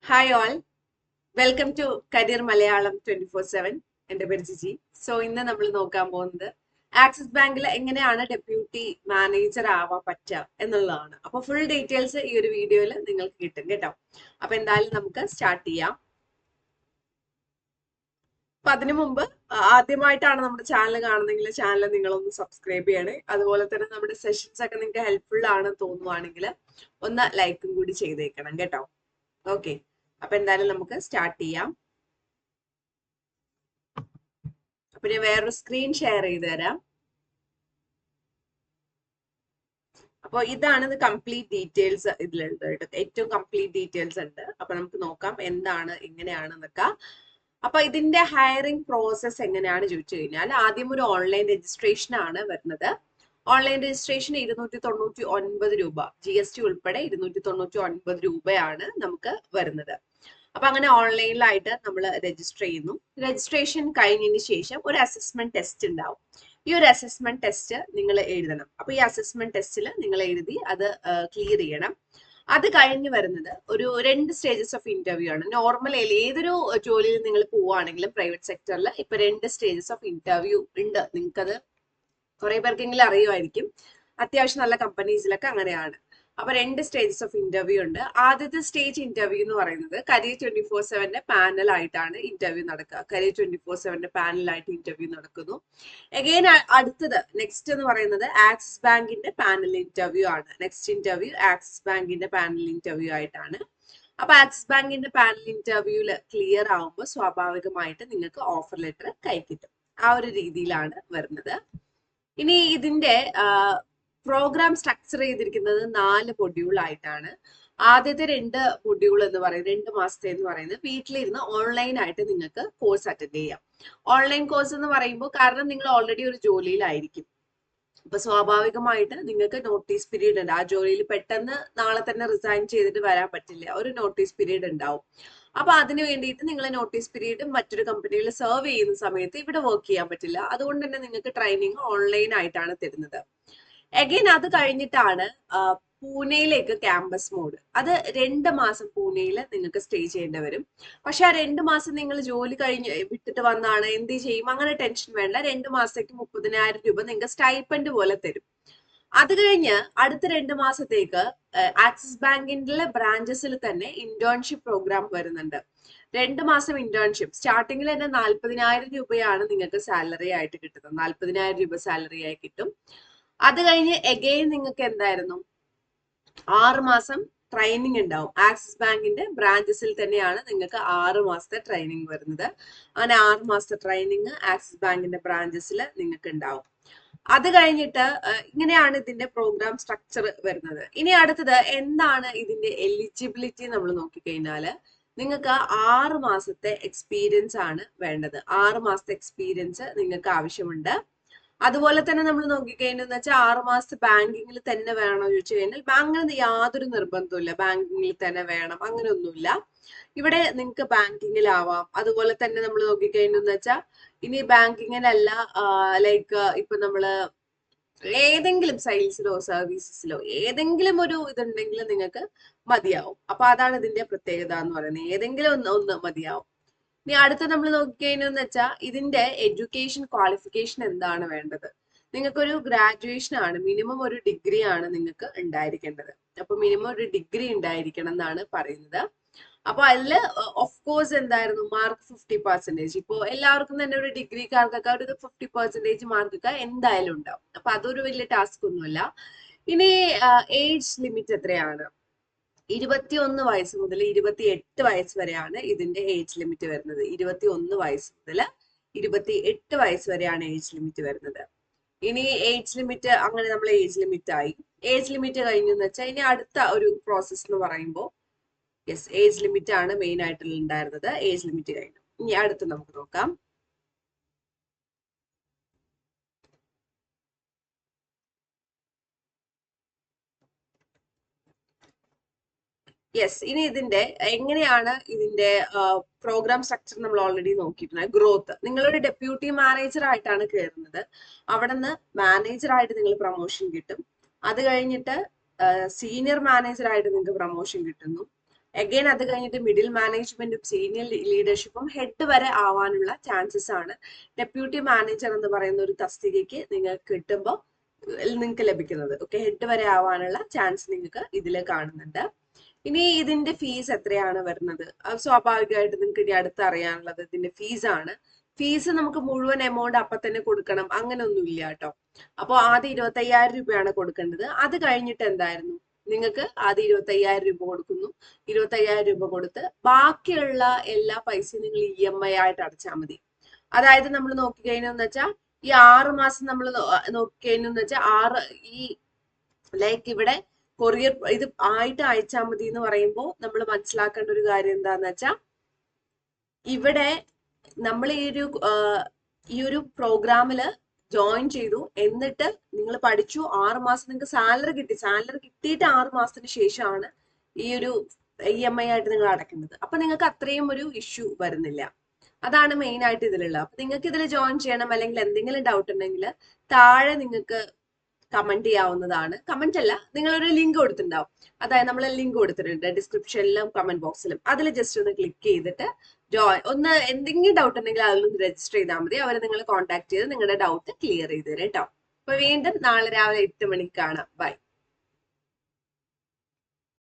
Hi all, welcome to career Malayalam 24/7. എൻ്റെ പേര് ജിജി. ഇന്ന് നമ്മൾ നോക്കാൻ പോകുന്നത് ആക്സിസ് ബാങ്കിൽ എങ്ങനെയാണ് ഡെപ്യൂട്ടി മാനേജർ ആവാൻ പറ്റുക എന്നുള്ളതാണ്. അപ്പോൾ ഫുൾ ഡീറ്റെയിൽസ് ഈ ഒരു വീഡിയോയിൽ നിങ്ങൾക്ക് കിട്ടും കേട്ടോ. അപ്പൊ എന്തായാലും നമുക്ക് സ്റ്റാർട്ട് ചെയ്യാം. അപ്പൊ അതിനു മുമ്പ് ആദ്യമായിട്ടാണ് നമ്മുടെ ചാനൽ കാണുന്നതെങ്കിൽ ചാനൽ നിങ്ങളൊന്ന് സബ്സ്ക്രൈബ് ചെയ്യണേ. അതുപോലെ തന്നെ നമ്മുടെ സെഷൻസ് ഒക്കെ നിങ്ങൾക്ക് ഹെൽപ്ഫുൾ ആണെന്ന് തോന്നുവാണെങ്കിൽ ഒന്ന് ലൈക്കും കൂടി ചെയ്തേക്കണം കേട്ടോ. ഓക്കെ, അപ്പൊ എന്തായാലും നമുക്ക് സ്റ്റാർട്ട് ചെയ്യാം. അപ്പൊ ഞാൻ വേറൊരു സ്ക്രീൻ ഷെയർ ചെയ്ത് തരാം. അപ്പോൾ ഇതാണ് ഇത് കംപ്ലീറ്റ് ഡീറ്റെയിൽസ് ഇതിലുണ്ട്. ഏറ്റവും കംപ്ലീറ്റ് ഡീറ്റെയിൽസ് ഉണ്ട്. അപ്പൊ നമുക്ക് നോക്കാം എന്താണ് എങ്ങനെയാണെന്നൊക്കെ. അപ്പൊ ഇതിന്റെ ഹയറിംഗ് പ്രോസസ് എങ്ങനെയാണ് ചോദിച്ചു കഴിഞ്ഞാൽ ആദ്യം ഒരു ഓൺലൈൻ രജിസ്ട്രേഷൻ ആണ് വരുന്നത്. ഓൺലൈൻ രജിസ്ട്രേഷൻ 299 രൂപ, GST ഉൾപ്പെടെ 299 രൂപയാണ് നമുക്ക് വരുന്നത്. അപ്പൊ അങ്ങനെ ഓൺലൈനിലായിട്ട് നമ്മൾ രജിസ്റ്റർ ചെയ്യുന്നു. രജിസ്ട്രേഷൻ കഴിഞ്ഞതിന് ശേഷം ഒരു അസസ്മെന്റ് ടെസ്റ്റ് ഉണ്ടാവും. ഈ ഒരു അസസ്മെന്റ് ടെസ്റ്റ് നിങ്ങൾ എഴുതണം. അപ്പൊ ഈ അസസ്മെന്റ് ടെസ്റ്റിൽ നിങ്ങൾ എഴുതി അത് ക്ലിയർ ചെയ്യണം. അത് കഴിഞ്ഞ് വരുന്നത് ഒരു 2 സ്റ്റേജസ് ഓഫ് ഇന്റർവ്യൂ ആണ്. നോർമൽ ഏതൊരു ജോലിയിൽ നിങ്ങൾ പോവുകയാണെങ്കിലും പ്രൈവറ്റ് സെക്ടറിൽ ഇപ്പൊ 2 സ്റ്റേജസ് ഓഫ് ഇന്റർവ്യൂ ഉണ്ട്. നിങ്ങൾക്കത് കുറെ പേർക്കെങ്കിലും അറിയുമായിരിക്കും. അത്യാവശ്യം നല്ല കമ്പനീസിലൊക്കെ അങ്ങനെയാണ്. അപ്പൊ 2 സ്റ്റേജസ് ഓഫ് ഇന്റർവ്യൂ ഉണ്ട്. ആദ്യത്തെ സ്റ്റേജ് ഇന്റർവ്യൂ എന്ന് പറയുന്നത് കരിയർ 24/7 പാനൽ ആയിട്ടാണ് ഇന്റർവ്യൂ നടക്കുക. കരിയർ 24/7 പാനലായിട്ട് ഇന്റർവ്യൂ നടക്കുന്നു. അഗെയിൻ അടുത്തത് നെക്സ്റ്റ് എന്ന് പറയുന്നത് ആക്സിസ് ബാങ്കിന്റെ പാനൽ ഇന്റർവ്യൂ ആണ്. നെക്സ്റ്റ് ഇന്റർവ്യൂ ആക്സിസ് ബാങ്കിന്റെ പാനൽ ഇന്റർവ്യൂ ആയിട്ടാണ്. അപ്പൊ ആക്സിസ് ബാങ്കിന്റെ പാനൽ ഇന്റർവ്യൂല് ക്ലിയർ ആവുമ്പോൾ സ്വാഭാവികമായിട്ട് നിങ്ങൾക്ക് ഓഫർ ലെറ്റർ കൈ കിട്ടും. ആ ഒരു രീതിയിലാണ് വരുന്നത്. ഇനി ഇതിന്റെ പ്രോഗ്രാം സ്ട്രക്ചർ ചെയ്തിരിക്കുന്നത് 4 മൊഡ്യൂൾ ആയിട്ടാണ്. ആദ്യത്തെ 2 മൊഡ്യൂൾ എന്ന് പറയുന്നത് 2 മാസത്തെ എന്ന് പറയുന്നത് വീട്ടിലിരുന്ന് ഓൺലൈൻ ആയിട്ട് നിങ്ങൾക്ക് കോഴ്സ് അറ്റൻഡ് ചെയ്യാം. ഓൺലൈൻ കോഴ്സ് എന്ന് പറയുമ്പോൾ കാരണം നിങ്ങൾ ഓൾറെഡി ഒരു ജോലിയിലായിരിക്കും. അപ്പൊ സ്വാഭാവികമായിട്ട് നിങ്ങൾക്ക് നോട്ടീസ് പീരീഡ് ഉണ്ട്. ആ ജോലിയിൽ പെട്ടെന്ന് നാളെ തന്നെ റിസൈൻ ചെയ്തിട്ട് വരാൻ പറ്റില്ല. ഒരു നോട്ടീസ് പീരീഡ് ഉണ്ടാവും. അപ്പൊ അതിന് വേണ്ടിയിട്ട് നിങ്ങൾ നോട്ടീസ് പീരീഡ് മറ്റൊരു കമ്പനിയിൽ സെർവ് ചെയ്യുന്ന സമയത്ത് ഇവിടെ വർക്ക് ചെയ്യാൻ പറ്റില്ല. അതുകൊണ്ട് തന്നെ നിങ്ങൾക്ക് ട്രെയിനിങ് ഓൺലൈൻ ആയിട്ടാണ് തരുന്നത്. അഗൈൻ അത് കഴിഞ്ഞിട്ടാണ് പൂനെയിലേക്ക് ക്യാമ്പസ് മോഡ്. അത് 2 മാസം പൂനെയിൽ നിങ്ങൾക്ക് സ്റ്റേ ചെയ്യേണ്ടി വരും. പക്ഷെ ആ 2 മാസം നിങ്ങൾ ജോലി കഴിഞ്ഞ് വിട്ടിട്ട് വന്നാണ് എന്ത് ചെയ്യും അങ്ങനെ ടെൻഷൻ വേണ്ട. 2 മാസത്തേക്ക് 30,000 രൂപ നിങ്ങൾക്ക് സ്റ്റൈപ്പൻഡ് പോലെ തരും. അത് കഴിഞ്ഞ് അടുത്ത 2 മാസത്തേക്ക് ആക്സിസ് ബാങ്കിന്റെ ബ്രാഞ്ചസിൽ തന്നെ ഇന്റേൺഷിപ്പ് പ്രോഗ്രാം വരുന്നുണ്ട്. 2 മാസം ഇന്റേൺഷിപ്പ്. സ്റ്റാർട്ടിങ്ങിൽ തന്നെ 40,000 രൂപയാണ് നിങ്ങൾക്ക് സാലറി ആയിട്ട് കിട്ടുന്നത്. 40,000 രൂപ സാലറി ആയി കിട്ടും. അത് കഴിഞ്ഞ് എഗെയിൻ നിങ്ങൾക്ക് എന്തായിരുന്നു 6 മാസം ട്രെയിനിങ് ഉണ്ടാവും. ആക്സിസ് ബാങ്കിന്റെ ബ്രാഞ്ചസിൽ തന്നെയാണ് നിങ്ങൾക്ക് 6 മാസത്തെ ട്രെയിനിങ് വരുന്നത്. അങ്ങനെ 6 മാസത്തെ ട്രെയിനിങ് ആക്സിസ് ബാങ്കിന്റെ ബ്രാഞ്ചസിൽ നിങ്ങൾക്ക് ഉണ്ടാവും. അത് കഴിഞ്ഞിട്ട് ഇങ്ങനെയാണ് ഇതിന്റെ പ്രോഗ്രാം സ്ട്രക്ചർ വരുന്നത്. ഇനി അടുത്തത് എന്താണ് ഇതിന്റെ എലിജിബിലിറ്റി നമ്മൾ നോക്കിക്കഴിഞ്ഞാല് നിങ്ങൾക്ക് 6 മാസത്തെ എക്സ്പീരിയൻസ് ആണ് വേണ്ടത്. 6 മാസത്തെ എക്സ്പീരിയൻസ് നിങ്ങൾക്ക് ആവശ്യമുണ്ട്. അതുപോലെ തന്നെ നമ്മൾ നോക്കിക്കഴിഞ്ഞെന്ന് വെച്ചാൽ 6 മാസത്തെ ബാങ്കിങ്ങിൽ തന്നെ വേണോ ചോദിച്ചു കഴിഞ്ഞാൽ ബാങ്കിന് യാതൊരു നിർബന്ധമില്ല. ബാങ്കിങ്ങിൽ തന്നെ വേണം അങ്ങനെയൊന്നുമില്ല. ഇവിടെ നിങ്ങൾക്ക് ബാങ്കിങ്ങിലാവാം. അതുപോലെ തന്നെ നമ്മൾ നോക്കിക്കഴിഞ്ഞെന്ന് വെച്ചാൽ ഇനി ബാങ്കിങ്ങിലല്ല ലൈക്ക് ഇപ്പൊ നമ്മള് ഏതെങ്കിലും സെയിൽസിലോ സർവീസസിലോ ഏതെങ്കിലും ഒരു ഇതുണ്ടെങ്കിൽ നിങ്ങൾക്ക് മതിയാവും. അപ്പൊ അതാണ് ഇതിന്റെ പ്രത്യേകത എന്ന് പറയുന്നത്. ഏതെങ്കിലും ഒന്ന് മതിയാവും. ഇനി അടുത്ത നമ്മൾ നോക്കിക്കഴിഞ്ഞെന്ന് വെച്ചാൽ ഇതിന്റെ എഡ്യൂക്കേഷൻ ക്വാളിഫിക്കേഷൻ എന്താണ് വേണ്ടത്. നിങ്ങൾക്കൊരു ഗ്രാജുവേഷൻ ആണ്, മിനിമം ഒരു ഡിഗ്രി ആണ് നിങ്ങൾക്ക് ഉണ്ടായിരിക്കേണ്ടത്. അപ്പൊ മിനിമം ഒരു ഡിഗ്രി ഉണ്ടായിരിക്കണം എന്നാണ് പറയുന്നത്. അപ്പൊ അതില് ഓഫ് കോഴ്സ് എന്തായിരുന്നു മാർക്ക് 50%. ഇപ്പോ എല്ലാവർക്കും തന്നെ ഒരു ഡിഗ്രിക്കാർക്കൊക്കെ ഒരു 50% മാർക്കൊക്കെ എന്തായാലും ഉണ്ടാവും. അപ്പൊ അതൊരു വലിയ ടാസ്ക് ഒന്നുമല്ല. ഇനി ഏജ് ലിമിറ്റ് എത്രയാണ്? 21 വയസ്സ് മുതൽ 28 വയസ്സ് വരെയാണ് ഇതിന്റെ ഏജ് ലിമിറ്റ് വരുന്നത്. 21 വയസ്സ് മുതൽ 28 വയസ്സ് വരെയാണ് ഏജ് ലിമിറ്റ് വരുന്നത്. ഇനി ഏജ് ലിമിറ്റ് അങ്ങനെ നമ്മൾ ഏജ് ലിമിറ്റ് ആയി. ഏജ് ലിമിറ്റ് കഴിഞ്ഞെന്ന് വെച്ചാൽ ഇനി അടുത്ത ഒരു പ്രോസസ് എന്ന് പറയുമ്പോൾ യെസ് ഏജ് ലിമിറ്റ് ആണ് മെയിൻ ആയിട്ട് ഉണ്ടായിരുന്നത്. ഏജ് ലിമിറ്റ് കഴിഞ്ഞു. ഇനി അടുത്ത് നമുക്ക് നോക്കാം. യെസ് ഇനി ഇതിന്റെ എങ്ങനെയാണ് ഇതിന്റെ പ്രോഗ്രാം സ്ട്രക്ചർ നമ്മൾ ഓൾറെഡി നോക്കിയിട്ടുണ്ട്. ഗ്രോത്ത്, നിങ്ങളൊരു ഡെപ്യൂട്ടി മാനേജർ ആയിട്ടാണ് കയറുന്നത്. അവിടെ നിന്ന് മാനേജർ ആയിട്ട് നിങ്ങൾ പ്രൊമോഷൻ കിട്ടും. അത് കഴിഞ്ഞിട്ട് സീനിയർ മാനേജർ ആയിട്ട് നിങ്ങൾക്ക് പ്രൊമോഷൻ കിട്ടുന്നു. അഗൈൻ അത് കഴിഞ്ഞിട്ട് മിഡിൽ മാനേജ്മെന്റും സീനിയർ ലീഡർഷിപ്പും ഹെഡ് വരെ ആവാനുള്ള ചാൻസസ് ആണ് ഡെപ്യൂട്ടി മാനേജർ എന്ന് പറയുന്ന ഒരു തസ്തികയ്ക്ക് നിങ്ങൾക്ക് കിട്ടുമ്പോൾ നിങ്ങൾക്ക് ലഭിക്കുന്നത്. ഓക്കെ, ഹെഡ് വരെ ആവാനുള്ള ചാൻസ് നിങ്ങൾക്ക് ഇതിൽ കാണുന്നുണ്ട്. ഇനി ഇതിന്റെ ഫീസ് എത്രയാണ് വരുന്നത്? സ്വാഭാവികമായിട്ട് നിങ്ങൾക്ക് ഇനി അടുത്ത് അറിയാനുള്ളത് ഇതിന്റെ ഫീസാണ്. ഫീസ് നമുക്ക് മുഴുവൻ എമൗണ്ട് അപ്പൊ തന്നെ കൊടുക്കണം അങ്ങനെ ഒന്നും ഇല്ല കേട്ടോ. അപ്പോൾ ആദ്യം 25,000 രൂപയാണ് കൊടുക്കേണ്ടത്. അത് കഴിഞ്ഞിട്ട് എന്തായിരുന്നു, നിങ്ങൾക്ക് ആദ്യം 25,000 രൂപ കൊടുക്കുന്നു. 25,000 രൂപ കൊടുത്ത് ബാക്കിയുള്ള എല്ലാ പൈസയും നിങ്ങൾ EMI ആയിട്ട് അടച്ചാൽ മതി. അതായത് നമ്മൾ നോക്കിക്കഴിഞ്ഞെന്ന് വെച്ചാൽ ഈ 6 മാസം നമ്മൾ നോക്കിക്കഴിഞ്ഞെന്ന് വെച്ചാൽ ഈ ലൈക്ക് ഇവിടെ കൊറിയർ ഇത് ആയിട്ട് അയച്ചാൽ മതി എന്ന് പറയുമ്പോൾ നമ്മൾ മനസ്സിലാക്കേണ്ട ഒരു കാര്യം എന്താന്ന് വെച്ചാൽ ഇവിടെ നമ്മൾ ഈ ഒരു പ്രോഗ്രാമില് ജോയിൻ ചെയ്തു, എന്നിട്ട് നിങ്ങൾ പഠിച്ചു, 6 മാസം നിങ്ങൾക്ക് സാലറി കിട്ടി. സാലറി കിട്ടിയിട്ട് 6 മാസത്തിന് ശേഷമാണ് ഈ ഒരു EMI ആയിട്ട് നിങ്ങൾ അടയ്ക്കുന്നത്. അപ്പൊ നിങ്ങൾക്ക് അത്രയും ഒരു ഇഷ്യൂ വരുന്നില്ല. അതാണ് മെയിൻ ആയിട്ട് ഇതിലുള്ളത്. അപ്പൊ നിങ്ങൾക്ക് ഇതിൽ ജോയിൻ ചെയ്യണം അല്ലെങ്കിൽ എന്തെങ്കിലും ഡൗട്ട് ഉണ്ടെങ്കിൽ താഴെ നിങ്ങൾക്ക് കമന്റ് ചെയ്യാവുന്നതാണ്. കമന്റ് അല്ല, നിങ്ങളൊരു ലിങ്ക് കൊടുത്തിട്ടുണ്ടാവും. അതായത് നമ്മൾ ലിങ്ക് കൊടുത്തിട്ടുണ്ട് ഡിസ്ക്രിപ്ഷനിലും കമന്റ് ബോക്സിലും. അതിൽ ജസ്റ്റ് ഒന്ന് ക്ലിക്ക് ചെയ്തിട്ട് ഒന്ന് എന്തെങ്കിലും ഡൗട്ട് ഉണ്ടെങ്കിൽ അതിലൊന്ന് രജിസ്റ്റർ ചെയ്താൽ മതി. അവർ നിങ്ങളെ കോൺടാക്ട് ചെയ്ത് നിങ്ങളുടെ ഡൗട്ട് ക്ലിയർ ചെയ്ത് തരും കേട്ടോ. അപ്പൊ വീണ്ടും നാളെ രാവിലെ 8 മണിക്ക് കാണാം. ബൈ.